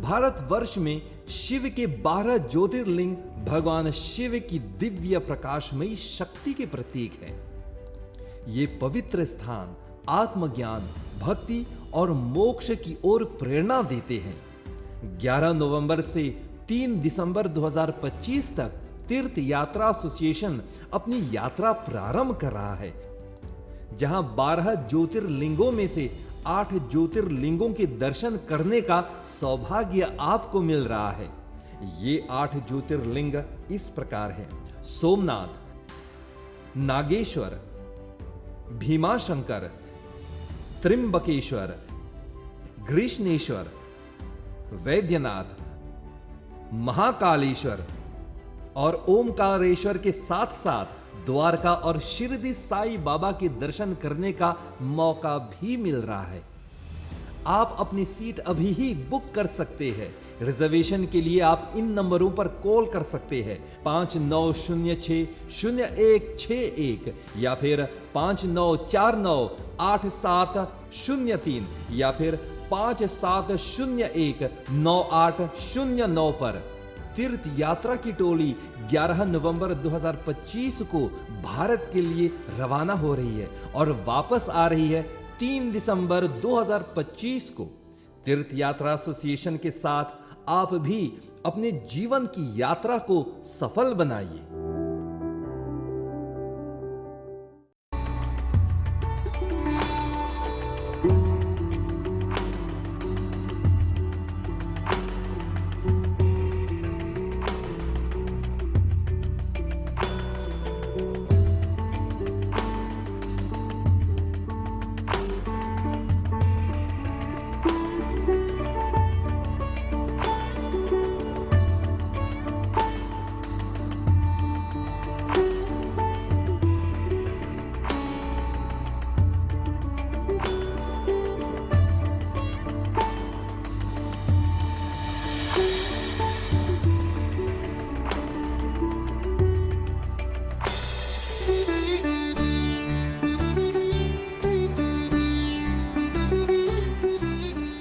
भारतवर्ष में शिव के 12 ज्योतिर्लिंग भगवान शिव की दिव्य प्रकाशमयी शक्ति के प्रतीक हैं। ये पवित्र स्थान आत्मज्ञान, भक्ति और मोक्ष की ओर प्रेरणा देते हैं। 11 नवंबर से 3 दिसंबर 2025 तक तीर्थ यात्रा एसोसिएशन अपनी यात्रा प्रारंभ कर रहा है, जहां 12 ज्योतिर्लिंगों में से 8 ज्योतिर्लिंगों के दर्शन करने का सौभाग्य आपको मिल रहा है। ये 8 ज्योतिर्लिंग इस प्रकार हैं: सोमनाथ, नागेश्वर, भीमाशंकर, त्रिंबकेश्वर, ग्रीष्णेश्वर, वैद्यनाथ, महाकालेश्वर और ओमकारेश्वर के साथ साथ द्वारका और शिरडी साई बाबा के दर्शन करने का मौका भी मिल रहा है। आप अपनी सीट अभी ही बुक कर सकते हैं। रिजर्वेशन के लिए आप इन नंबरों पर कॉल कर सकते हैं: 5906-0161 या फिर 59498703 या फिर 57019809 पर। तीर्थ यात्रा की टोली 11 नवंबर 2025 को भारत के लिए रवाना हो रही है और वापस आ रही है 3 दिसंबर 2025 को। तीर्थ यात्रा एसोसिएशन के साथ आप भी अपने जीवन की यात्रा को सफल बनाइए।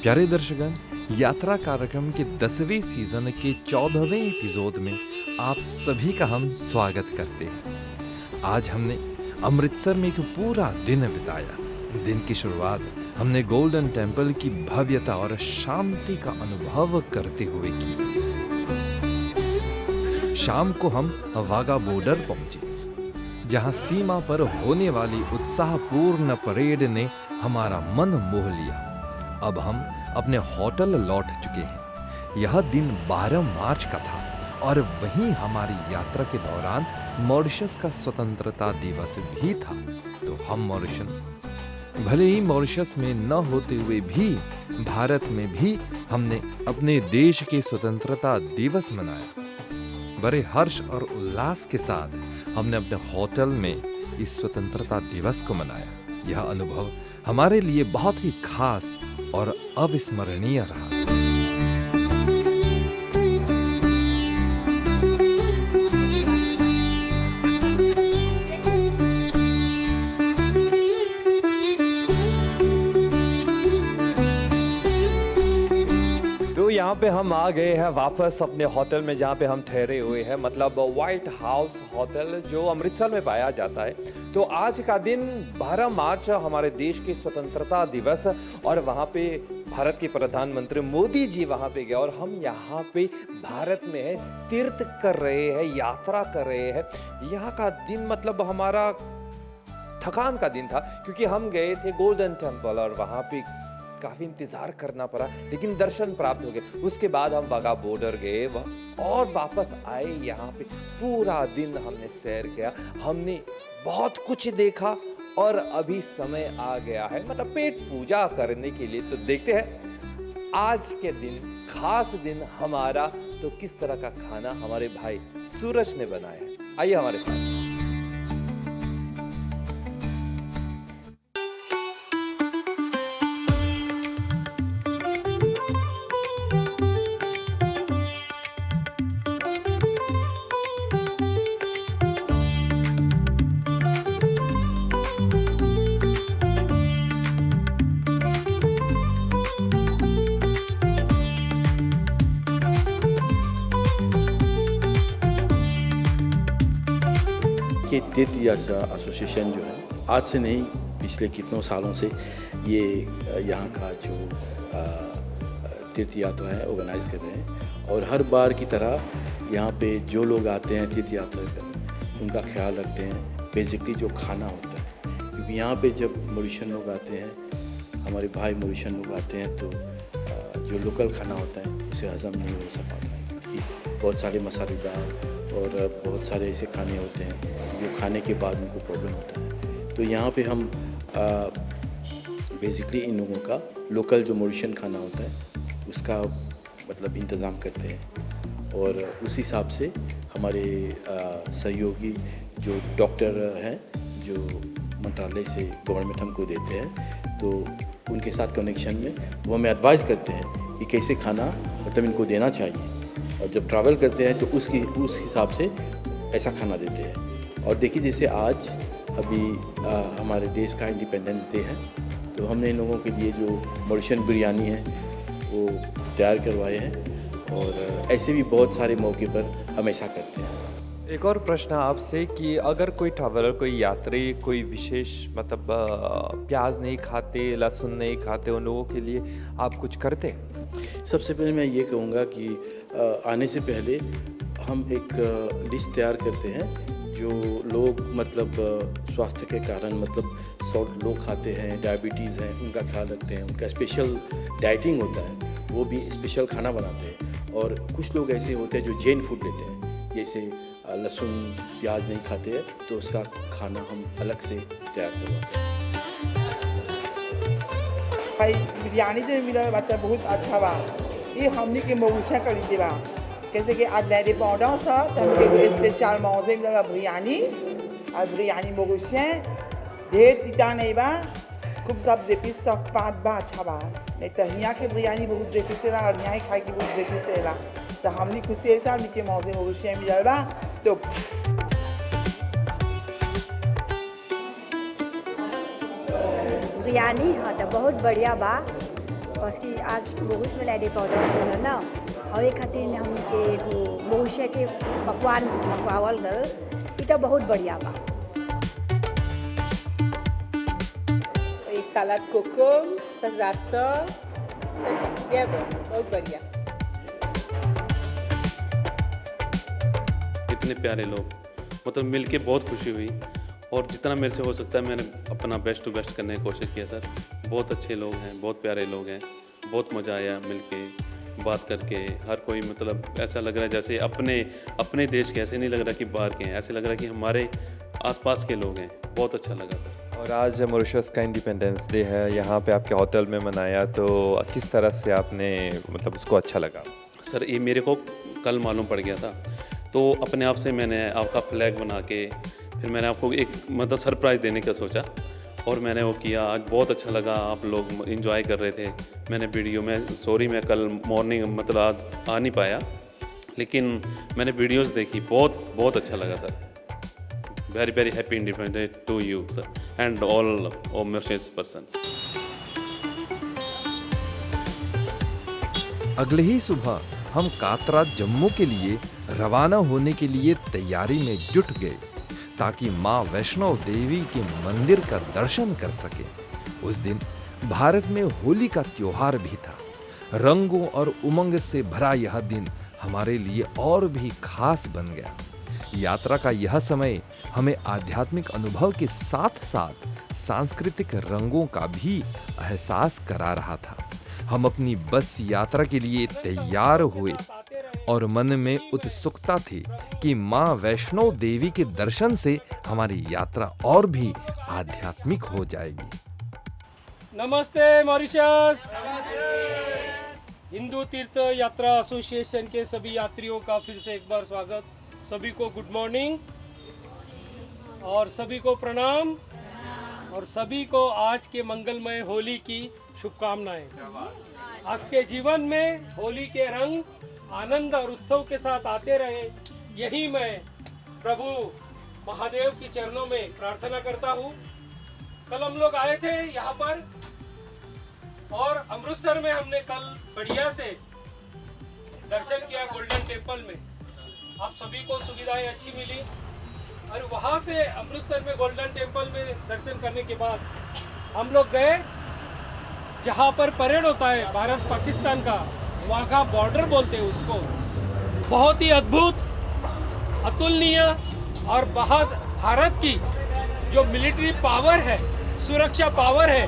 प्यारे दर्शकगण, यात्रा कार्यक्रम के 10वें सीजन के 14वें एपिसोड में आप सभी का हम स्वागत करते हैं। आज हमने अमृतसर में एक पूरा दिन बिताया। दिन की शुरुआत हमने गोल्डन टेम्पल की भव्यता और शांति का अनुभव करते हुए की। शाम को हम वाघा बॉर्डर पहुंचे, जहां सीमा पर होने वाली उत्साहपूर्ण परेड ने हमारा मन मोह लिया। अब हम अपने होटल लौट चुके हैं। यह दिन 12 मार्च का था और वहीं हमारी यात्रा के दौरान मॉरिशस का स्वतंत्रता दिवस भी था। तो हम भले ही मॉरिशस में न होते हुए भी भारत में भी हमने अपने देश के स्वतंत्रता दिवस मनाया। बड़े हर्ष और उल्लास के साथ हमने अपने होटल में इस स्वतंत्रता दिवस को मनाया। यह अनुभव हमारे लिए बहुत ही खास और अविस्मरणीय रहा। यहाँ पे हम आ गए हैं वापस अपने होटल में, जहाँ पे हम ठहरे हुए हैं, मतलब व्हाइट हाउस होटल जो अमृतसर में पाया जाता है। तो आज का दिन 12 मार्च हमारे देश की स्वतंत्रता दिवस, और वहाँ पे भारत के प्रधानमंत्री मोदी जी वहाँ पे गए और हम यहाँ पे भारत में है, तीर्थ कर रहे हैं, यात्रा कर रहे हैं। यहाँ का दिन मतलब हमारा थकान का दिन था, क्योंकि हम गए थे गोल्डन टेम्पल और वहाँ पे काफी इंतजार करना पड़ा, लेकिन दर्शन प्राप्त हो गए। उसके बाद हम वाघा बॉर्डर गए और वापस आए। यहाँ पे पूरा दिन हमने सैर किया, हमने बहुत कुछ देखा और अभी समय आ गया है मतलब पेट पूजा करने के लिए। तो देखते हैं आज के दिन, खास दिन हमारा, तो किस तरह का खाना हमारे भाई सूरज ने बनाया है। आइए हमारे साथ। के तीर्थ यात्रा एसोसिएशन जो है आज से नहीं पिछले कितनों सालों से ये यहाँ का जो तीर्थ यात्रा है ऑर्गेनाइज कर रहे हैं। और हर बार की तरह यहाँ पे जो लोग आते हैं तीर्थ यात्रा कर उनका ख्याल रखते हैं। बेसिकली जो खाना होता है, क्योंकि यहाँ पे जब मॉरिशियन लोग आते हैं, हमारे भाई मॉरिशियन लोग आते हैं, तो जो लोकल खाना होता है उसे हज़म नहीं हो सक पाता है, क्योंकि बहुत सारे मसालेदार और बहुत सारे ऐसे खाने होते हैं जो खाने के बाद उनको प्रॉब्लम होता है। तो यहाँ पे हम बेसिकली इन लोगों का लोकल जो मॉरिशियन खाना होता है उसका मतलब इंतज़ाम करते हैं। और उस हिसाब से हमारे सहयोगी जो डॉक्टर हैं जो मंत्रालय से गवर्नमेंट हमको देते हैं, तो उनके साथ कनेक्शन में वो हमें एडवाइस करते हैं कि कैसे खाना मतलब इनको देना चाहिए। और जब ट्रैवल करते हैं तो उस हिसाब से ऐसा खाना देते हैं। और देखिए जैसे आज अभी हमारे देश का इंडिपेंडेंस डे है, तो हमने इन लोगों के लिए जो मॉरिशियन बिरयानी है वो तैयार करवाए हैं। और ऐसे भी बहुत सारे मौके पर हम ऐसा करते हैं। एक और प्रश्न आपसे कि अगर कोई ट्रैवलर, कोई यात्री, कोई विशेष मतलब प्याज नहीं खाते, लहसुन नहीं खाते, उन लोगों के लिए आप कुछ करते हैं? सबसे पहले मैं ये कहूँगा कि आने से पहले हम एक लिस्ट तैयार करते हैं जो लोग मतलब स्वास्थ्य के कारण मतलब सॉल्ट लोग खाते हैं, डायबिटीज़ हैं, उनका ख्याल रखते हैं, उनका स्पेशल डाइटिंग होता है, वो भी स्पेशल खाना बनाते हैं। और कुछ लोग ऐसे होते हैं जो जैन फूड लेते हैं, जैसे लहसुन प्याज नहीं खाते हैं, तो उसका खाना हम अलग से तैयार करवाते हैं। भाई बिरयानी जो मिला बात बहुत अच्छा बा। ये हमने के मौसा कर दी बा, कैसे कि आज लैडे पाउडर सा तमके स्पेशल मौजे मिला बिरयानी और बिरयानी मौसा ढेर तीता नहीं बा, खूब सब जेपी सब फाट बा, अच्छा बा। नहीं तो यहाँ के बिरयानी बहुत जेपी से ला और यहाँ खाए की बहुत जेपी से ला, तो हमने खुशी ऐसा हमने मौजे मौसा मिला बा। तो बिरयानी हाँ तो बहुत बढ़िया बा, उसकी आज मोगुस में लैडे पाउडर से है ना, और एक खातिर हमके वो मोगुस के पकवान पकवावल गल, ये तो बहुत बढ़िया बा। एक सलाद कोको सजासा ये बहुत बढ़िया। इतने प्यारे लोग, मतलब मिलके बहुत खुशी हुई, और जितना मेरे से हो सकता है मैंने अपना बेस्ट टू बेस्ट करने की कोशिश किया सर। बहुत अच्छे लोग हैं, बहुत प्यारे लोग हैं, बहुत मज़ा आया मिलके बात करके। हर कोई मतलब ऐसा लग रहा है जैसे अपने देश के, ऐसे नहीं लग रहा कि बाहर के हैं, ऐसे लग रहा है कि हमारे आसपास के लोग हैं। बहुत अच्छा लगा सर। और आज मॉरिशस का इंडिपेंडेंस डे है, यहाँ पे आपके होटल में मनाया, तो किस तरह से आपने मतलब उसको अच्छा लगा? सर ये मेरे को कल मालूम पड़ गया था, तो अपने आप से मैंने आपका फ्लैग बना के फिर मैंने आपको एक मतलब सरप्राइज़ देने का सोचा, और मैंने वो किया। आज बहुत अच्छा लगा, आप लोग एंजॉय कर रहे थे। मैंने वीडियो में, सॉरी मैं कल मॉर्निंग मतलब आज आ नहीं पाया, लेकिन मैंने वीडियोस देखी, बहुत अच्छा लगा sir. Very very happy independence day to you sir and all Mauritius persons. अगले ही सुबह हम कातरा जम्मू के लिए रवाना होने के लिए तैयारी में जुट गए ताकि मां वैष्णो देवी के मंदिर का दर्शन कर सके। उस दिन भारत में होली का त्योहार भी था। रंगों और उमंग से भरा यह दिन हमारे लिए और भी खास बन गया। यात्रा का यह समय हमें आध्यात्मिक अनुभव के साथ साथ सांस्कृतिक रंगों का भी एहसास करा रहा था। हम अपनी बस यात्रा के लिए तैयार हुए और मन में उत्सुकता थी कि मां वैष्णो देवी के दर्शन से हमारी यात्रा और भी आध्यात्मिक हो जाएगी। नमस्ते मॉरिशस। हिंदू तीर्थ यात्रा एसोसिएशन के सभी यात्रियों का फिर से एक बार स्वागत। सभी को गुड मॉर्निंग और सभी को प्रणाम, और सभी को आज के मंगलमय होली की शुभकामनाएं। आपके जीवन में होली के रंग आनंद और उत्सव के साथ आते रहे, यही मैं प्रभु महादेव की चरणों में प्रार्थना करता हूँ। कल हम लोग आए थे यहाँ पर, और अमृतसर में हमने कल बढ़िया से दर्शन किया गोल्डन टेम्पल में। आप सभी को सुविधाएं अच्छी मिली। और वहाँ से अमृतसर में गोल्डन टेम्पल में दर्शन करने के बाद हम लोग गए जहाँ पर परेड होता है भारत पाकिस्तान का, वाघा बॉर्डर बोलते हैं उसको। बहुत ही अद्भुत, अतुलनीय और भारत की जो मिलिट्री पावर है, सुरक्षा पावर है,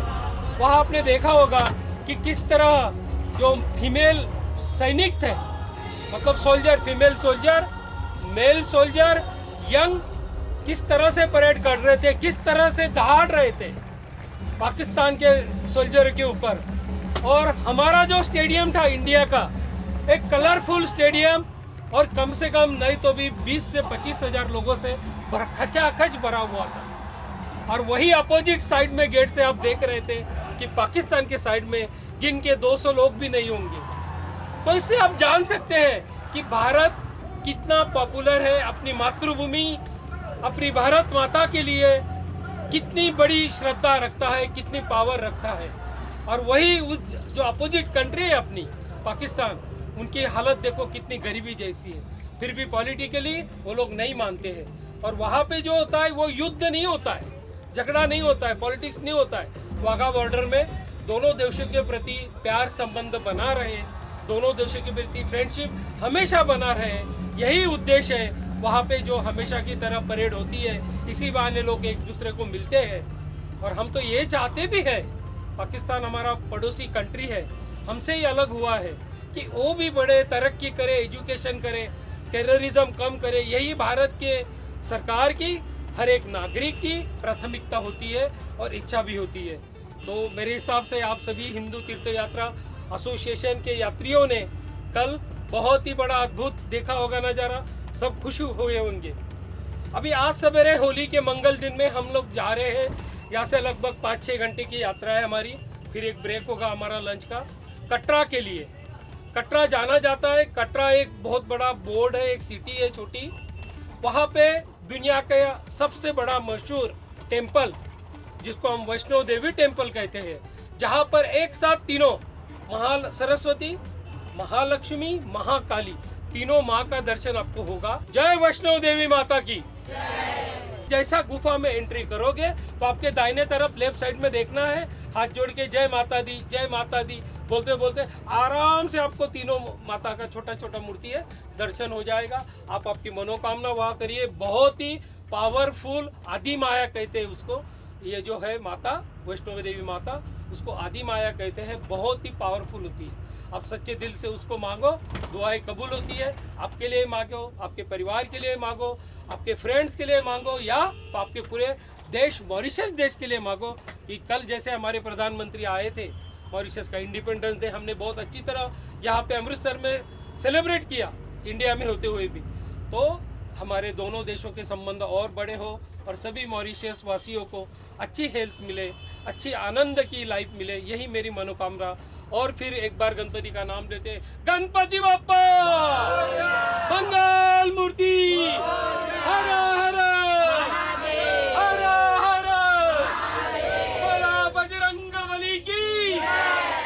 वहाँ आपने देखा होगा कि किस तरह जो फीमेल सैनिक थे, मतलब soldier, female soldier, male soldier, young, किस तरह से परेड कर रहे थे, किस तरह से दहाड़ रहे थे पाकिस्तान के सोल्जर के ऊपर। और हमारा जो स्टेडियम था इंडिया का, एक कलरफुल स्टेडियम, और कम से कम नहीं तो भी 20 से 25 हजार लोगों से खचाखच भरा हुआ था। और वही अपोजिट साइड में गेट से आप देख रहे थे कि पाकिस्तान के साइड में गिन के 200 लोग भी नहीं होंगे। तो इससे आप जान सकते हैं कि भारत कितना पॉपुलर है, अपनी मातृभूमि, अपनी भारत माता के लिए कितनी बड़ी श्रद्धा रखता है, कितनी पावर रखता है। और वही उस जो अपोजिट कंट्री है अपनी पाकिस्तान, उनकी हालत देखो कितनी गरीबी जैसी है, फिर भी पॉलिटिकली वो लोग नहीं मानते हैं। और वहाँ पे जो होता है वो युद्ध नहीं होता है, झगड़ा नहीं होता है, पॉलिटिक्स नहीं होता है। वाघा बॉर्डर में दोनों देशों के प्रति प्यार संबंध बना रहे, दोनों देशों के प्रति फ्रेंडशिप हमेशा बना रहे, यही उद्देश्य है वहाँ पे जो हमेशा की तरह परेड होती है। इसी बहाने लोग एक दूसरे को मिलते हैं। और हम तो ये चाहते भी है, पाकिस्तान हमारा पड़ोसी कंट्री है, हमसे ही अलग हुआ है, कि वो भी बड़े तरक्की करे, एजुकेशन करे, टेररिज्म कम करे। यही भारत के सरकार की, हर एक नागरिक की प्राथमिकता होती है और इच्छा भी होती है। तो मेरे हिसाब से आप सभी हिंदू तीर्थ यात्रा एसोसिएशन के यात्रियों ने कल बहुत ही बड़ा अद्भुत देखा होगा नज़ारा, सब खुश हुए होंगे। अभी आज सवेरे होली के मंगल दिन में हम लोग जा रहे हैं, यहाँ से लगभग 5-6 घंटे की यात्रा है हमारी, फिर एक ब्रेक होगा हमारा लंच का, कटरा के लिए। कटरा जाना जाता है। कटरा एक बहुत बड़ा बोर्ड है, एक सिटी है छोटी, वहाँ पे दुनिया का सबसे बड़ा मशहूर टेम्पल, जिसको हम वैष्णो देवी टेम्पल कहते हैं, जहाँ पर एक साथ तीनों सरस्वती, महालक्ष्मी, महाकाली, तीनों माँ का दर्शन आपको होगा। जय वैष्णो देवी माता की। जैसा गुफा में एंट्री करोगे तो आपके दाहिने तरफ लेफ्ट साइड में देखना है, हाथ जोड़ के जय माता दी, जय माता दी बोलते बोलते आराम से आपको तीनों माता का छोटा छोटा मूर्ति है दर्शन हो जाएगा। आप आपकी मनोकामना वहाँ करिए। बहुत ही पावरफुल, आदि माया कहते हैं उसको, ये जो है माता वैष्णो देवी माता, उसको आदि माया कहते हैं। बहुत ही पावरफुल होती है। आप सच्चे दिल से उसको मांगो, दुआएं कबूल होती है। आपके लिए मांगो, आपके परिवार के लिए मांगो, आपके फ्रेंड्स के लिए मांगो, या आपके पूरे देश मॉरिशस देश के लिए मांगो। कि कल जैसे हमारे प्रधानमंत्री आए थे, मॉरिशस का इंडिपेंडेंस डे हमने बहुत अच्छी तरह यहाँ पे अमृतसर में सेलिब्रेट किया, इंडिया में होते हुए भी। तो हमारे दोनों देशों के संबंध और बड़े हो और सभी मॉरिशस वासियों को अच्छी हेल्थ मिले, अच्छी आनंद की लाइफ मिले, यही मेरी मनोकामना। और फिर एक बार गणपति का नाम लेते, गणपति बाप्पा मंगल मूर्ति, हर हर हर हर, बोला बजरंग बली की,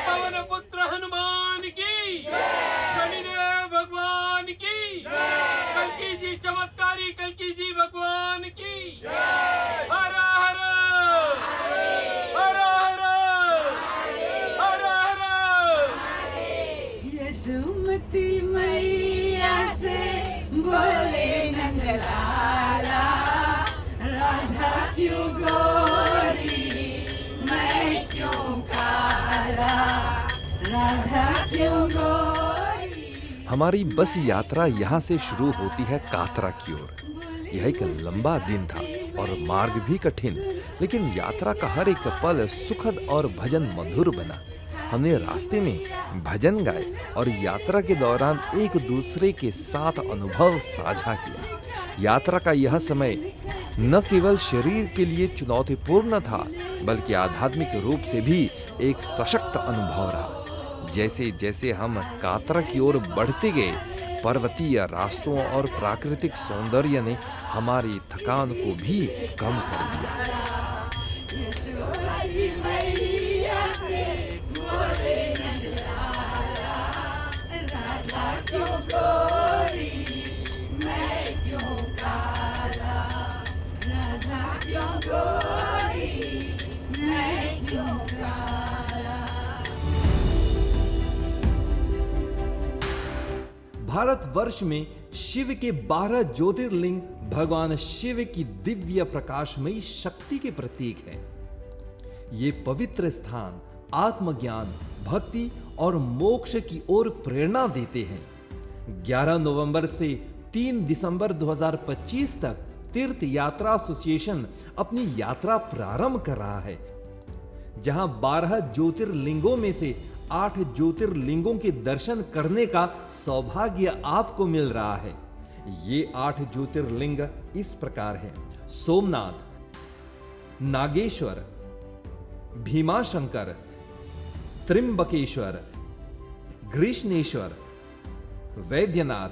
पवन पुत्र हनुमान की, शनिदेव भगवान की, कल्की जी चमत्कारी कल्की जी भगवान की, हर हर हर यशोमती मैया से बोले नंदलाला, राधा क्यों गोरी मैं क्यों काला, राधा क्यों गोरी। हमारी बस यात्रा यहाँ से शुरू होती है कातरा की ओर। यह एक लंबा दिन था और मार्ग भी कठिन, लेकिन यात्रा का हर एक पल सुखद और भजन मधुर बना। हमने रास्ते में भजन गाए और यात्रा के दौरान एक दूसरे के साथ अनुभव साझा किया। यात्रा का यह समय न केवल शरीर के लिए चुनौतीपूर्ण था, बल्कि आध्यात्मिक रूप से भी एक सशक्त अनुभव रहा। जैसे जैसे हम कातरा की ओर बढ़ते गए, पर्वतीय रास्तों और प्राकृतिक सौंदर्य ने हमारी थकान को भी कम कर दिया। भारतवर्ष में शिव के 12 ज्योतिर्लिंग भगवान शिव की दिव्य प्रकाशमयी शक्ति के प्रतीक हैं। ये पवित्र स्थान आत्मज्ञान, भक्ति और मोक्ष की ओर प्रेरणा देते हैं। 11 नवंबर से 3 दिसंबर 2025 तक तीर्थ यात्रा एसोसिएशन अपनी यात्रा प्रारंभ कर रहा है, जहां 12 ज्योतिर्लिंगों में से 8 ज्योतिर्लिंगों के दर्शन करने का सौभाग्य आपको मिल रहा है। ये 8 ज्योतिर्लिंग इस प्रकार हैं: सोमनाथ, नागेश्वर, भीमाशंकर, त्रिंबकेश्वर, ग्रीष्णेश्वर, वैद्यनाथ,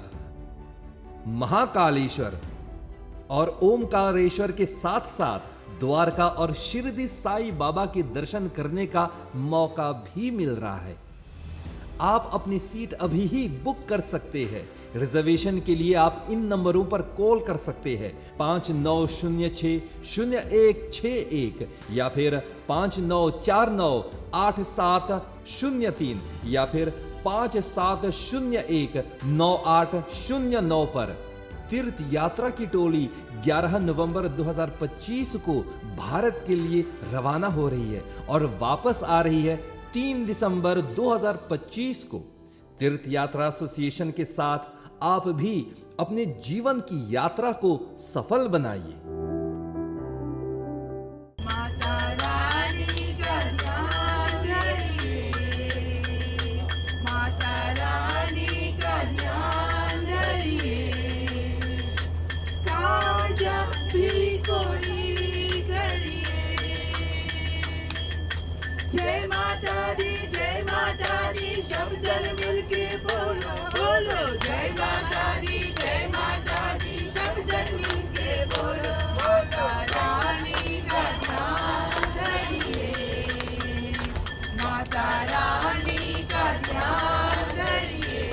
महाकालेश्वर और ओमकारेश्वर के साथ साथ द्वारका और शिरडी साई बाबा के दर्शन करने का मौका भी मिल रहा है। आप अपनी सीट अभी ही बुक कर सकते हैं। रिजर्वेशन के लिए आप इन नंबरों पर कॉल कर सकते हैं: 5906-0161 या फिर 59498703 या फिर 57019809 पर। तीर्थ यात्रा की टोली 11 नवंबर 2025 को भारत के लिए रवाना हो रही है और वापस आ रही है 3 दिसंबर 2025 को। तीर्थ यात्रा एसोसिएशन के साथ आप भी अपने जीवन की यात्रा को सफल बनाइए। माता रानी का ध्यान धरिए, माता रानी का ध्यान धरिए, काम जब भी कोई करिए। जय माता दी, सब जन मिलके बोलो बोलो। जय माता दी, सब जन मिलके बोलो। माता रानी का ध्यान धरिए, माता रानी का ध्यान धरिए,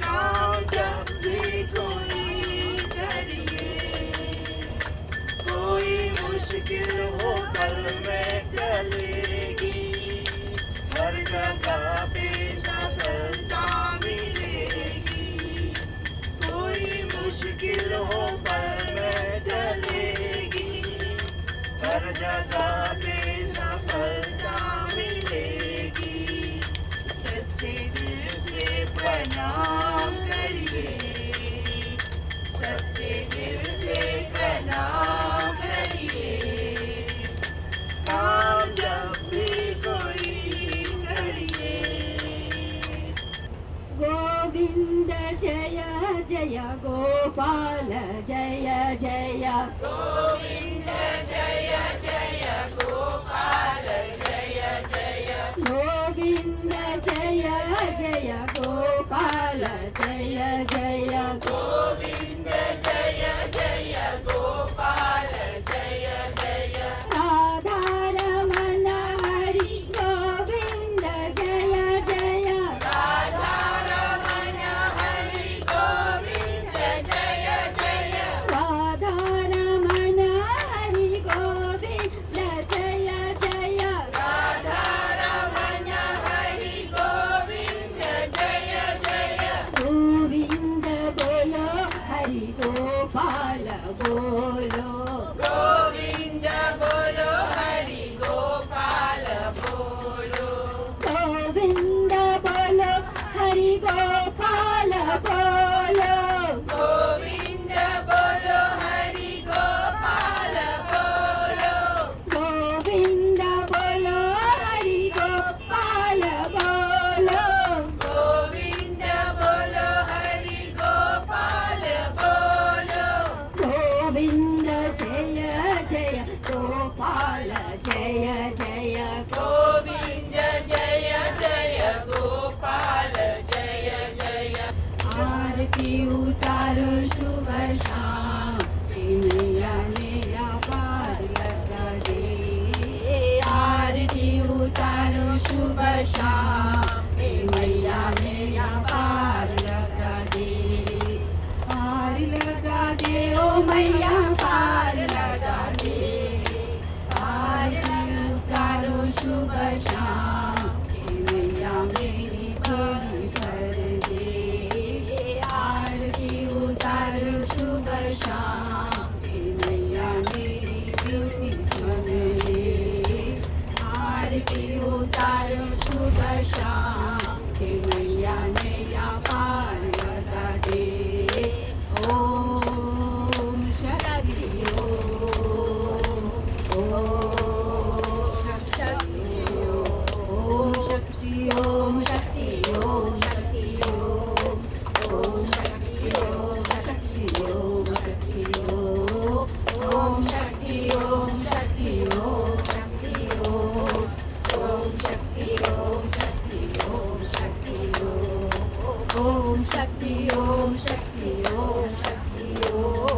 काम जब भी कोई करिए। कोई मुश्किल हो पल में टलेगी, हर जगह पे सफलता मिलेगी। कोई मुश्किल हो पल में टलेगी, हर जगह पे सफलता मिलेगी। सच्चे दिल से प्रणाम करिए, सच्चे दिल से प्रणाम करिए, काम जब भी कोई करिए। गोविंद जय जय गोपाल जय जय, गोविंद जय जय गोपाल जय जय, गोविंद जय जय गोपाल जय जय, गोविंद जय जय गोपाल जय जय, राधा रमण हरि गोविंद जय जय, राधा रमण हरि गोविंद जय जय, राधा रमण हरि गोविंद जय जय, राधा रमण हरि गोविंद जय जय, गोविंद बोलो हरि गोपाल बोलो, गोविंद बोलो हरि गोपाल बोलो, गोविंद बोलो हरि गोपाल बोलो, गोविंद बोलो हरि गोपाल बोलो, गोविंद बोलो हरि गोपाल बोलो, गोविंद बोलो हरि गोपाल बोलो, गोविंद जय जय गोपाल जय जय, गोविंद जय जय गोपाल जय जय, आरती उतारो शुभ शाम, मैया मेरा पार लगा दे। आरती उतारो शुभ शाम, मैया मेरा पार लगा दे। पार लगा दे ओ मैया पार लगा दे। आरती उतारो शुभ शाम, मैया मेरी गोद भर दे। आरती उतारो शुभ शाम हे मैया नैया पार लगा दे ओम शक्ति ओम शक्ति ओम शक्ति ओम शक्ति ओम शक्ति ओम शक्ति ओम शक्ति ओम शक्ति ओम शक्ति ओम शक्ति ओम शक्ति ओम शक्ति ओम शक्ति ओम शक्ति ओम शक्ति ओम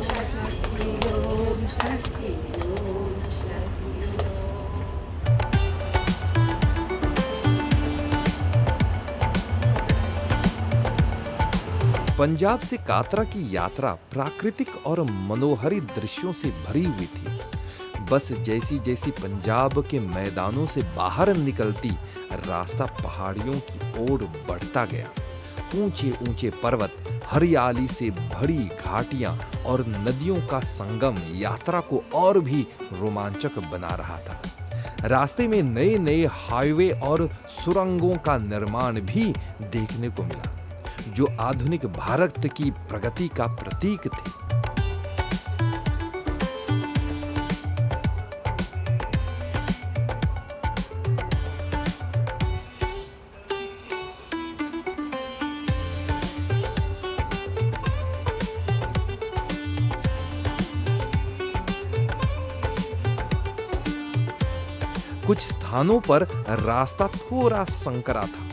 शक्ति ओम शक्ति ओम शक्ति। पंजाब से कातरा की यात्रा प्राकृतिक और मनोहरी दृश्यों से भरी हुई थी। बस जैसी जैसी पंजाब के मैदानों से बाहर निकलती, रास्ता पहाड़ियों की ओर बढ़ता गया। ऊंचे ऊंचे पर्वत, हरियाली से भरी घाटियां और नदियों का संगम यात्रा को और भी रोमांचक बना रहा था। रास्ते में नए नए हाईवे और सुरंगों का निर्माण भी देखने को मिला, जो आधुनिक भारत की प्रगति का प्रतीक थे। कुछ स्थानों पर रास्ता थोड़ा संकरा था।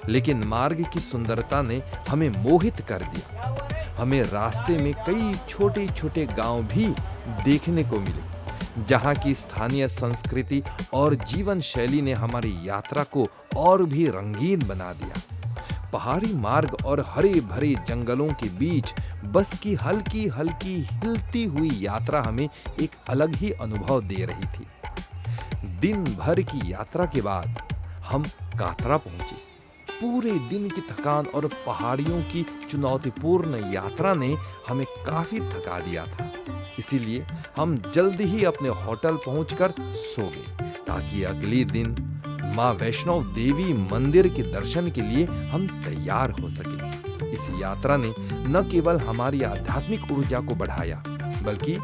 लेकिन मार्ग की सुंदरता ने हमें मोहित कर दिया। हमें रास्ते में कई छोटे छोटे गांव भी देखने को मिले, जहां की स्थानीय संस्कृति और जीवन शैली ने हमारी यात्रा को और भी रंगीन बना दिया। पहाड़ी मार्ग और हरे भरे जंगलों के बीच बस की हल्की हल्की हिलती हुई यात्रा हमें एक अलग ही अनुभव दे रही थी। दिन भर की यात्रा के बाद हम कातरा पहुंचे। पूरे दिन की थकान और पहाड़ियों की चुनौतीपूर्ण यात्रा ने हमें काफी थका दिया था। इसीलिए हम जल्दी ही अपने होटल पहुंचकर सो गए, ताकि अगले दिन मां वैष्णव देवी मंदिर के दर्शन के लिए हम तैयार हो सके। इस यात्रा ने न केवल हमारी आध्यात्मिक ऊर्जा को बढ़ाया, बल्कि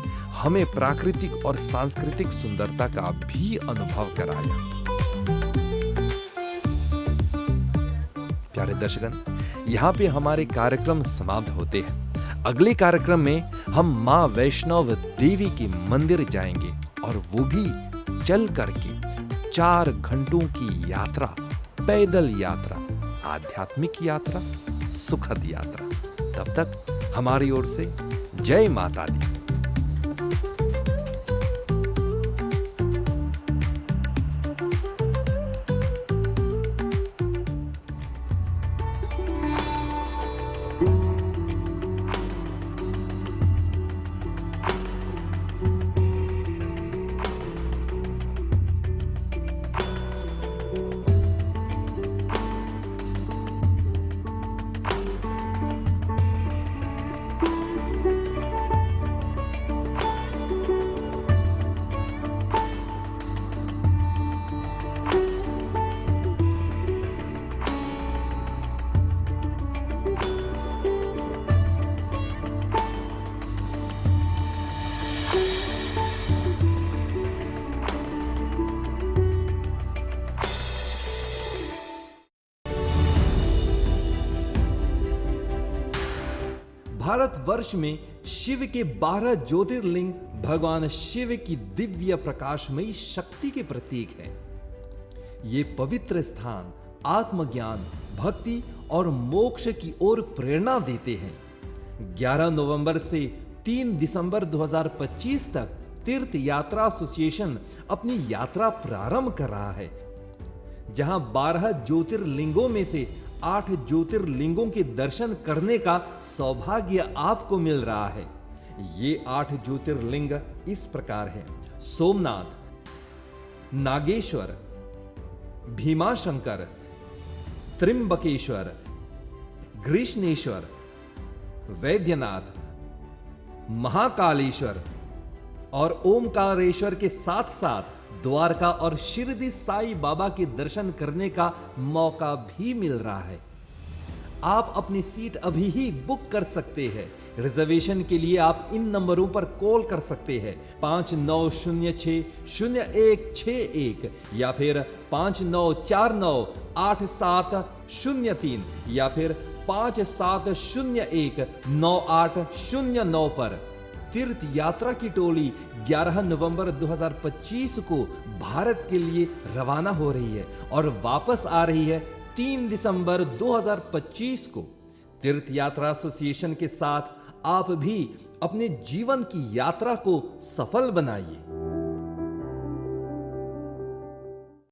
हमें प्राकृतिक और सांस्कृतिक सुंदरता का भी अनुभव कराया। प्यारे दर्शकन, यहाँ पे हमारे कार्यक्रम समाप्त होते हैं। अगले कार्यक्रम में हम मां वैष्णव देवी के मंदिर जाएंगे, और वो भी चल करके 4 घंटों की यात्रा, पैदल यात्रा, आध्यात्मिक यात्रा, सुखद यात्रा। तब तक हमारी ओर से जय माता दी। भारतवर्ष में शिव के 12 ज्योतिर्लिंग भगवान शिव की दिव्य प्रकाशमयी शक्ति के प्रतीक हैं। ये पवित्र स्थान आत्मज्ञान, भक्ति और मोक्ष की ओर प्रेरणा देते हैं। 11 नवंबर से 3 दिसंबर 2025 तक तीर्थ यात्रा एसोसिएशन अपनी यात्रा प्रारंभ कर रहा है, जहां 12 ज्योतिर्लिंगों में से 8 ज्योतिर्लिंगों के दर्शन करने का सौभाग्य आपको मिल रहा है। ये 8 ज्योतिर्लिंग इस प्रकार हैं: सोमनाथ, नागेश्वर, भीमाशंकर, त्रिंबकेश्वर, ग्रीष्णेश्वर, वैद्यनाथ, महाकालेश्वर और ओमकारेश्वर के साथ साथ द्वारका और शिरडी साई बाबा के दर्शन करने का मौका भी मिल रहा है। आप अपनी सीट अभी ही बुक कर सकते हैं। रिजर्वेशन के लिए आप इन नंबरों पर कॉल कर सकते हैं 5906-0161 या फिर 59498703 या फिर 57019809 पर। तीर्थ यात्रा की टोली 11 नवंबर 2025 को भारत के लिए रवाना हो रही है और वापस आ रही है 3 दिसंबर 2025 को। तीर्थ यात्रा एसोसिएशन के साथ आप भी अपने जीवन की यात्रा को सफल बनाइए।